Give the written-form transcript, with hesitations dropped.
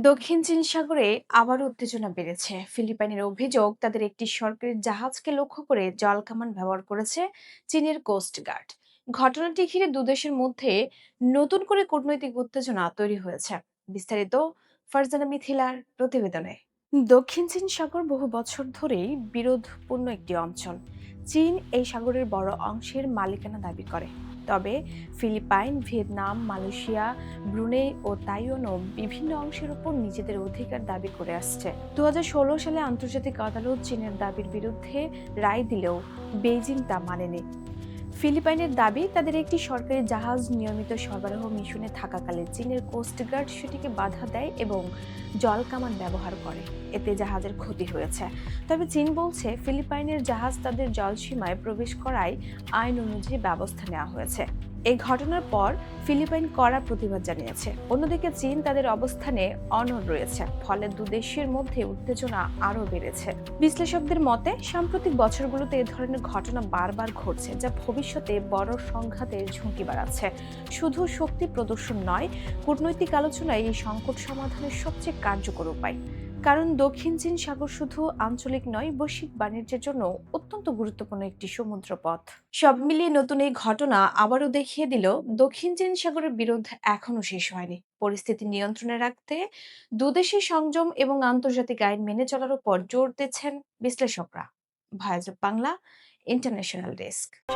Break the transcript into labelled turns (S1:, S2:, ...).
S1: দক্ষিণ চীন সাগরে আবারও উত্তেজনা বেড়েছে। ফিলিপাইনের অভিযোগ, তাদের একটি সরকারি জাহাজকে লক্ষ্য করে জলকামান ব্যবহার করেছে চীনের কোস্ট গার্ড। ঘটনাটি ঘিরে দুদেশের মধ্যে নতুন করে কূটনৈতিক উত্তেজনা তৈরি হয়েছে। বিস্তারিত ফারজানা মিথিলার প্রতিবেদনে। দক্ষিণ চীন সাগর বহু বছর ধরেই বিরোধপূর্ণ একটি অঞ্চল। চীন এই সাগরের বড় অংশের মালিকানা দাবি করে। তবে ফিলিপাইন, ভিয়েতনাম, মালয়েশিয়া, ব্রুনেই ও তাইওয়ানও বিভিন্ন অংশের উপর নিজেদের অধিকার দাবি করে আসছে। 2016 সালে আন্তর্জাতিক আদালত চীনের দাবির বিরুদ্ধে রায় দিলেও বেইজিং তা মানেনি। ফিলিপাইনের দাবি, তাদের একটি সরকারি জাহাজ নিয়মিত সরবরাহ মিশনে থাকাকালে চীনের কোস্টগার্ড সেটিকে বাধা দেয় এবং জলকামান ব্যবহার করে। এতে জাহাজের ক্ষতি হয়েছে। তবে চীন বলছে, ফিলিপাইনের জাহাজ তাদের জলসীমায় প্রবেশ করায় আইন অনুযায়ী ব্যবস্থা নেওয়া হয়েছে। এই ঘটনার পর ফিলিপাইন কড়া প্রতিবাদ জানিয়েছে। অন্যদিকে চীন তাদের অবস্থানে অনড় রয়েছে। ফলে দুদেশের মধ্যে উত্তেজনা আরও বেড়েছে। বিশ্লেষকদের মতে, সাম্প্রতিক বছরগুলোতে এ ধরনের ঘটনা বারবার ঘটছে, যা ভবিষ্যতে বড় সংঘাতের ঝুঁকি বাড়াচ্ছে। শুধু শক্তি প্রদর্শন নয়, কূটনৈতিক আলোচনায় এই সংকট সমাধানের সবচেয়ে কার্যকর উপায়। কারণ দক্ষিণ চীন সাগর শুধু আঞ্চলিক নয়, বৈশ্বিক বাণিজ্যের জন্য অত্যন্ত গুরুত্বপূর্ণ একটি সমুদ্র পথ। সব মিলিয়ে নতুন এই ঘটনা আবারও দেখিয়ে দিল, দক্ষিণ চীন সাগরের বিরোধ এখনো শেষ হয়নি। পরিস্থিতি নিয়ন্ত্রণে রাখতে দুদেশের সংযম এবং আন্তর্জাতিক আইন মেনে চলার উপর জোর দিচ্ছেন বিশ্লেষকরা। Voice of Bangla, international desk.